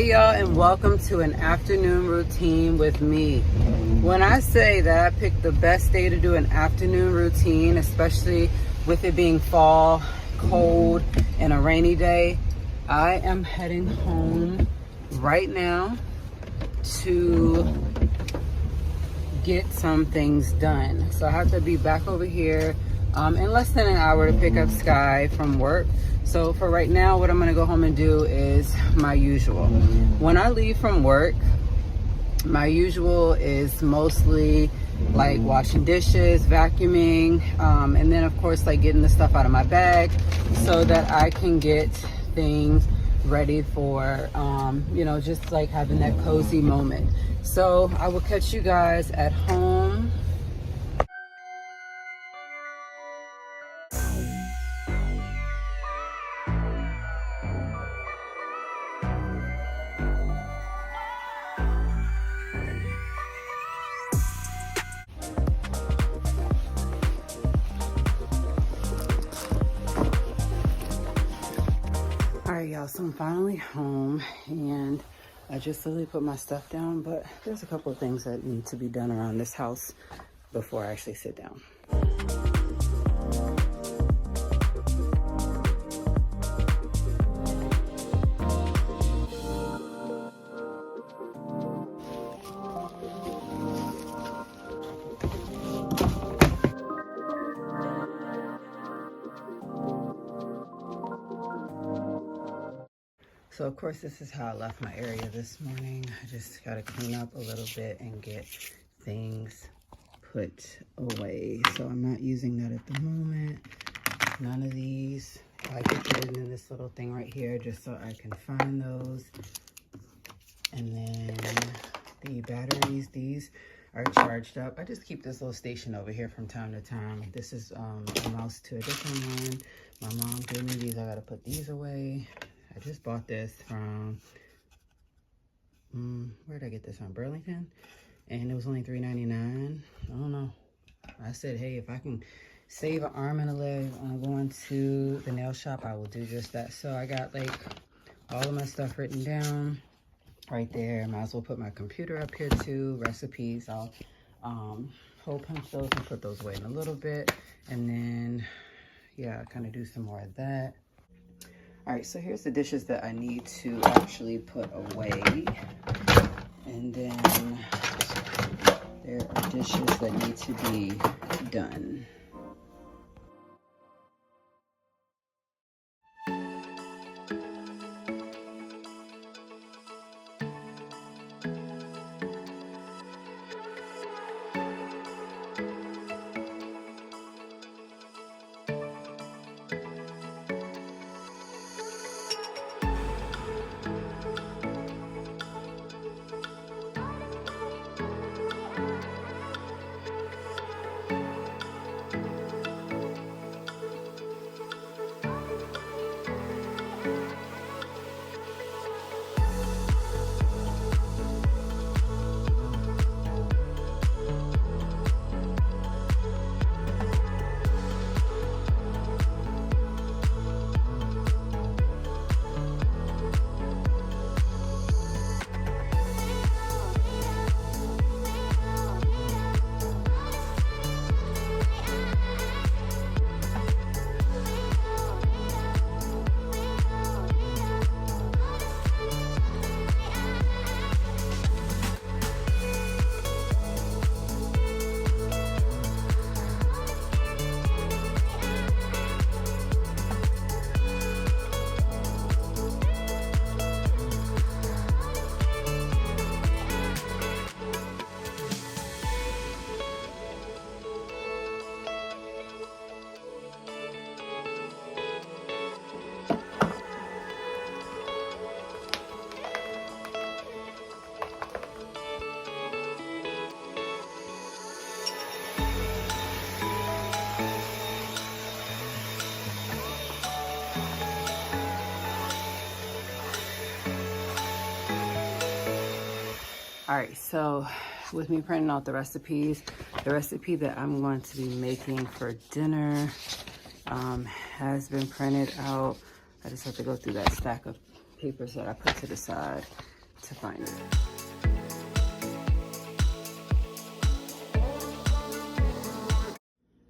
Hey y'all, and welcome to an afternoon routine with me. When I say that I picked the best day to do an afternoon routine, especially with it being fall, cold, and a rainy day, I am heading home right now to get some things done. So I have to be back over here in less than an hour to pick up Sky from work. So for right now, what I'm gonna go home and do is my usual. When I leave from work, my usual is mostly like washing dishes, vacuuming, and then of course like getting the stuff out of my bag so that I can get things ready for, you know, just like having that cozy moment. So I will catch you guys at home. Alright y'all, so I'm finally home and I just literally put my stuff down, but there's a couple of things that need to be done around this house before I actually sit down. So of course this is how I left my area this morning. I just gotta clean up a little bit and get things put away. So I'm not using that at the moment. None of these. I can put it in this little thing right here just so I can find those. And then the batteries, these are charged up. I just keep this little station over here from time to time. This is a mouse to a different one. My mom gave me these. I gotta put these away. I just bought this from, where did I get this from? Burlington? And it was only $3.99. I don't know. I said, hey, if I can save an arm and a leg on going to the nail shop, I will do just that. So I got like all of my stuff written down right there. Might as well put my computer up here too. Recipes, I'll hole punch those and put those away in a little bit. And then, yeah, kind of do some more of that. All right, so here's the dishes that I need to actually put away. And then there are dishes that need to be done. All right, so with me printing out the recipes, the recipe that I'm going to be making for dinner has been printed out. I just have to go through that stack of papers that I put to the side. to find it.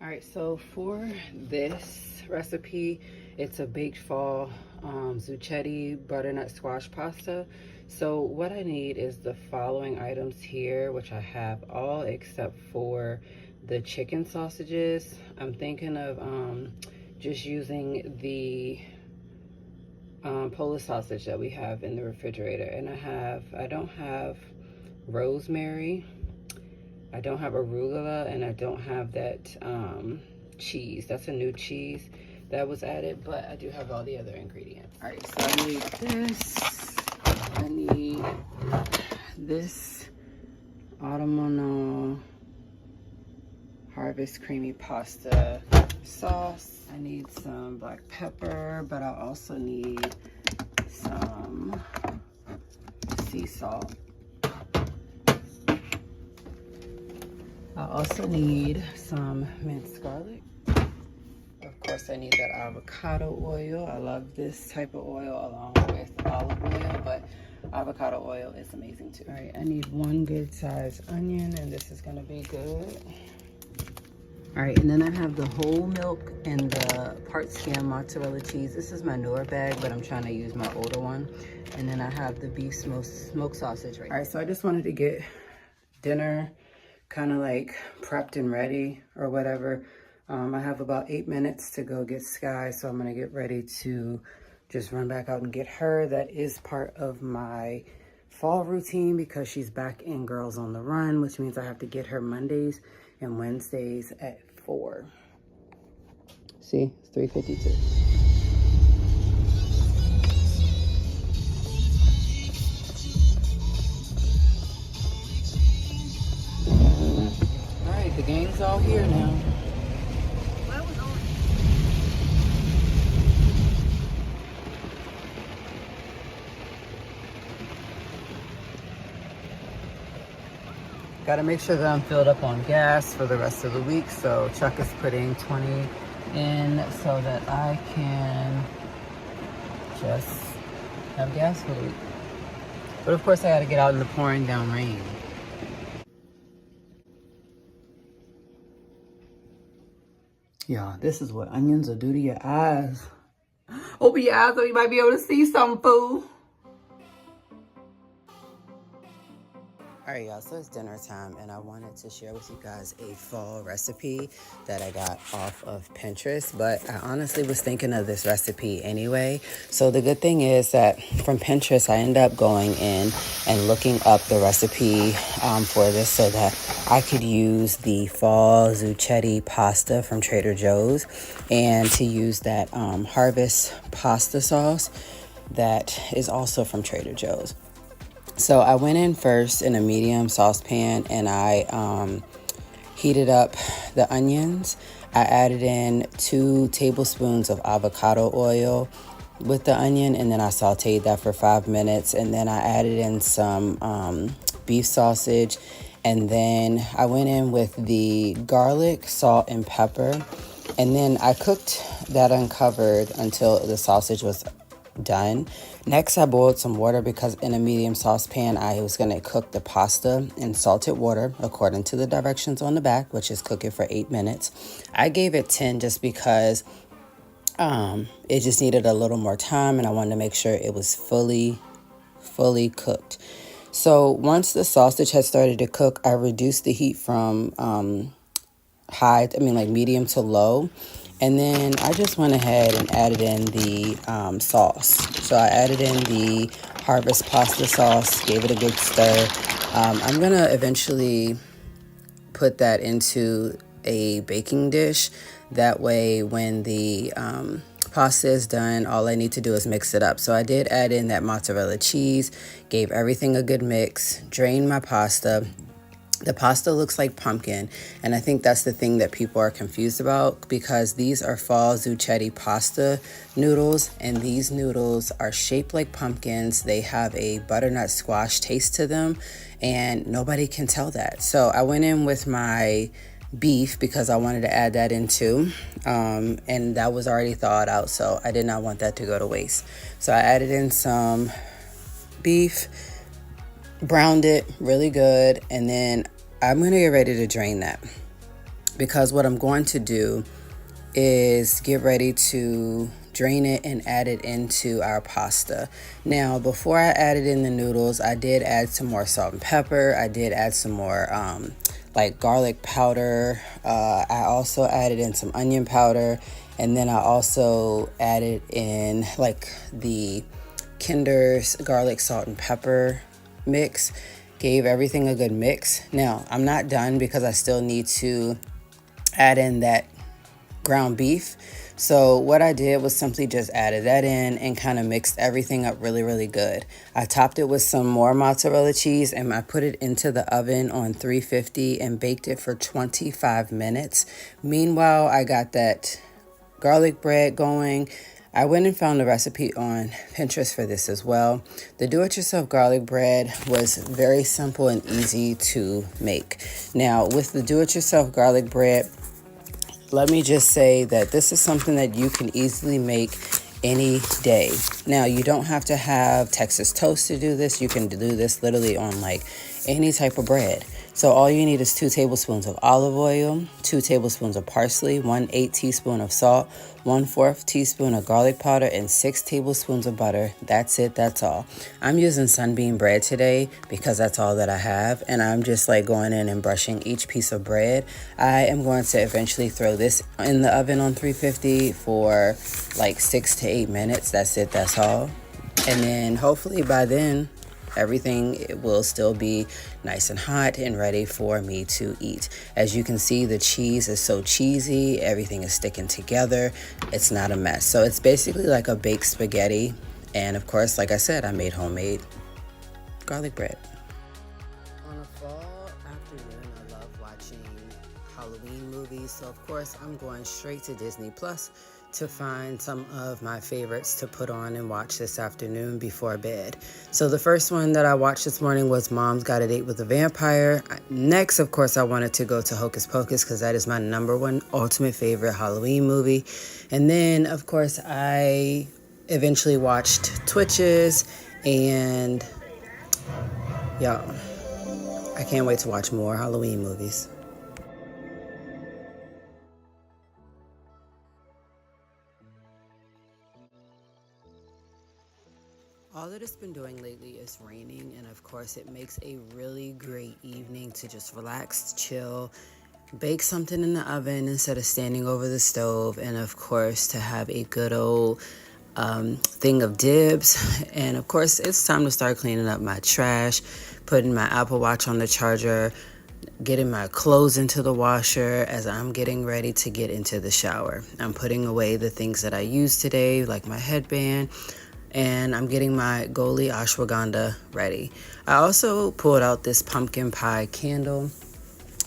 All right, so for this recipe, it's a baked fall zucchetti butternut squash pasta. So what I need is the following items here, which I have all except for the chicken sausages. I'm thinking of just using the Polish sausage that we have in the refrigerator. And I don't have rosemary, I don't have arugula, and I don't have that cheese. That's a new cheese that was added, but I do have all the other ingredients. All right, so I need this. I need this autumnal harvest creamy pasta sauce. I need some black pepper, but I also need some sea salt. I also need some minced garlic. Of course, I need that avocado oil. I love this type of oil along with olive oil, but avocado oil is amazing too. All right, I need one good sized onion, and this is gonna be good. All right, and then I have the whole milk and the part skim mozzarella cheese. This is my newer bag, but I'm trying to use my older one. And then I have the beef smoked sausage right. All right, so I just wanted to get dinner kind of like prepped and ready or whatever. I have about 8 minutes to go get Sky, so I'm gonna get ready to just run back out and get her. That is part of my fall routine because she's back in Girls on the Run, which means I have to get her Mondays and Wednesdays at 4. See, it's 3:52. All right, the gang's all here now. Got to make sure that I'm filled up on gas for the rest of the week. So Chuck is putting 20 in so that I can just have gas for the week. But of course I got to get out in the pouring down rain. Yeah, this is what onions will do to your eyes. Open your eyes so you might be able to see something, fool. All right, y'all, so it's dinner time, and I wanted to share with you guys a fall recipe that I got off of Pinterest, but I honestly was thinking of this recipe anyway. So the good thing is that from Pinterest, I end up going in and looking up the recipe for this so that I could use the fall zucchetti pasta from Trader Joe's and to use that harvest pasta sauce that is also from Trader Joe's. So I went in first in a medium saucepan and I heated up the onions. I added in 2 tablespoons of avocado oil with the onion, and then I sauteed that for 5 minutes. And then I added in some beef sausage, and then I went in with the garlic, salt, and pepper. And then I cooked that uncovered until the sausage was done. Next, I boiled some water because in a medium saucepan, I was going to cook the pasta in salted water according to the directions on the back, which is cook it for 8 minutes. I gave it 10 just because it just needed a little more time, and I wanted to make sure it was fully cooked. So once the sausage had started to cook, I reduced the heat from medium to low. And then I just went ahead and added in the sauce. So I added in the harvest pasta sauce, gave it a good stir. I'm going to eventually put that into a baking dish. That way when the pasta is done, all I need to do is mix it up. So I did add in that mozzarella cheese, gave everything a good mix, drained my pasta. The pasta looks like pumpkin, and I think that's the thing that people are confused about because these are fall zucchetti pasta noodles, and these noodles are shaped like pumpkins. They have a butternut squash taste to them, and nobody can tell that. So I went in with my beef because I wanted to add that in too, and that was already thawed out, so I did not want that to go to waste. So I added in some beef, browned it really good, and then I'm going to get ready to drain that, because what I'm going to do is get ready to drain it and add it into our pasta. Now, before I added in the noodles, I did add some more salt and pepper. I did add some more like garlic powder. I also added in some onion powder, and then I also added in like the Kinder's garlic, salt, and pepper mix. Gave everything a good mix. Now, I'm not done because I still need to add in that ground beef. So what I did was simply just added that in and kind of mixed everything up really, really good. I topped it with some more mozzarella cheese, and I put it into the oven on 350 and baked it for 25 minutes. Meanwhile, I got that garlic bread going. I went and found a recipe on Pinterest for this as well. The do-it-yourself garlic bread was very simple and easy to make. Now, with the do-it-yourself garlic bread, let me just say that this is something that you can easily make any day. Now, you don't have to have Texas toast to do this. You can do this literally on like any type of bread. So all you need is 2 tablespoons of olive oil, 2 tablespoons of parsley, 1/8 teaspoon of salt, 1/4 teaspoon of garlic powder, and 6 tablespoons of butter. That's it. That's all. I'm using Sunbeam bread today because that's all that I have. And I'm just like going in and brushing each piece of bread. I am going to eventually throw this in the oven on 350 for like 6 to 8 minutes. That's it. That's all. And then hopefully by then, everything will still be nice and hot and ready for me to eat. As you can see, the cheese is so cheesy. Everything is sticking together. It's not a mess. So it's basically like a baked spaghetti. And of course, like I said, I made homemade garlic bread. On a fall afternoon, I love watching Halloween movies. So of course, I'm going straight to Disney Plus to find some of my favorites to put on and watch this afternoon before bed. So the first one that I watched this morning was Mom's Got a Date with a Vampire. Next, of course, I wanted to go to Hocus Pocus because that is my #1 ultimate favorite Halloween movie. And then, of course, I eventually watched Twitches, and y'all, I can't wait to watch more Halloween movies. All that it's been doing lately is raining, and of course it makes a really great evening to just relax, chill, bake something in the oven instead of standing over the stove, and of course to have a good old thing of dibs. And of course it's time to start cleaning up my trash, putting my Apple Watch on the charger, getting my clothes into the washer as I'm getting ready to get into the shower. I'm putting away the things that I used today, like my headband, and I'm getting my Goli ashwagandha ready. I also pulled out this pumpkin pie candle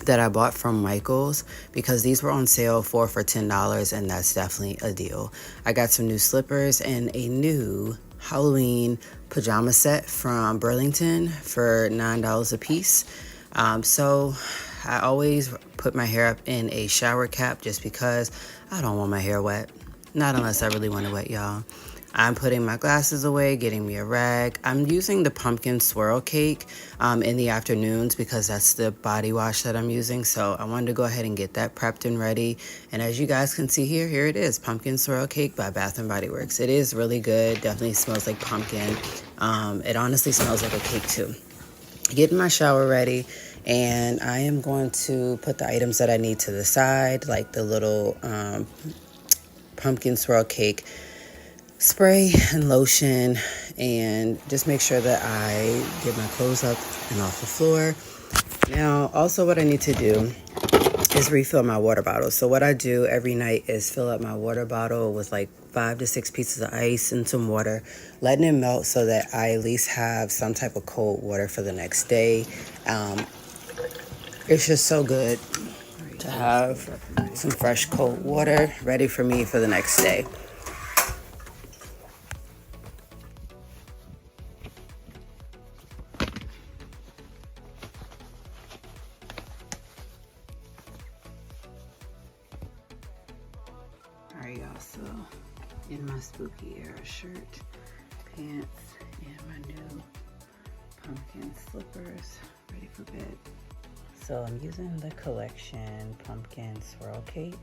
that I bought from Michael's because these were on sale 4 for $10, and that's definitely a deal. I got some new slippers and a new Halloween pajama set from Burlington for $9 a piece. So I always put my hair up in a shower cap just because I don't want my hair wet. Not unless I really want it wet, y'all. I'm putting my glasses away, getting me a rag. I'm using the pumpkin swirl cake in the afternoons because that's the body wash that I'm using. So I wanted to go ahead and get that prepped and ready. And as you guys can see here it is, pumpkin swirl cake by Bath & Body Works. It is really good. Definitely smells like pumpkin. It honestly smells like a cake too. Getting my shower ready, and I am going to put the items that I need to the side, like the little pumpkin swirl cake spray and lotion, and just make sure that I get my clothes up and off the floor. Now, also what I need to do is refill my water bottle. So what I do every night is fill up my water bottle with like 5 to 6 pieces of ice and some water, letting it melt so that I at least have some type of cold water for the next day. It's just so good to have some fresh cold water ready for me for the next day. Alright, y'all, so in my spooky era shirt, pants, and my new pumpkin slippers, ready for bed. So I'm using the Collection Pumpkin Swirl Cake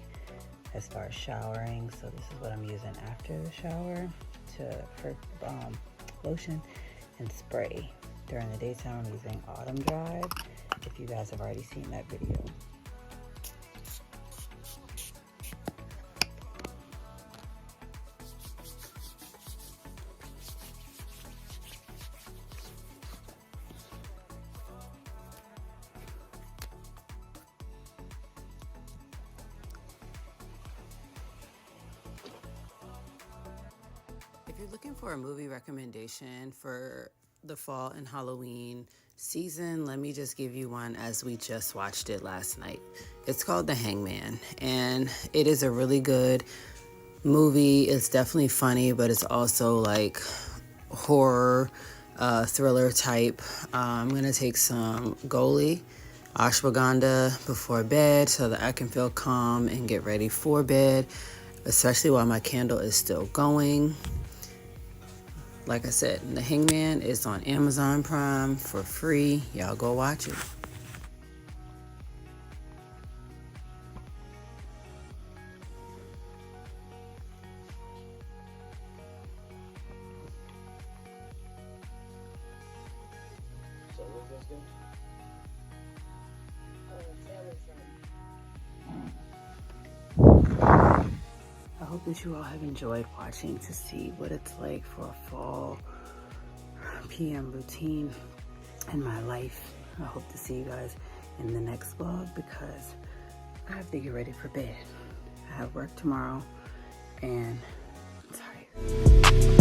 as far as showering. So this is what I'm using after the shower for lotion and spray. During the daytime, I'm using Autumn Drive, if you guys have already seen that video. If you're looking for a movie recommendation for the fall and Halloween season, let me just give you one as we just watched it last night. It's called The Hangman, and it is a really good movie. It's definitely funny, but it's also like horror, thriller type. I'm gonna take some Goli ashwagandha before bed so that I can feel calm and get ready for bed, especially while my candle is still going. Like I said, The Hangman is on Amazon Prime for free. Y'all go watch it. So what's this do? I hope that you all have enjoyed watching to see what it's like for a fall PM routine in my life. I hope to see you guys in the next vlog because I have to get ready for bed. I have work tomorrow and I'm tired.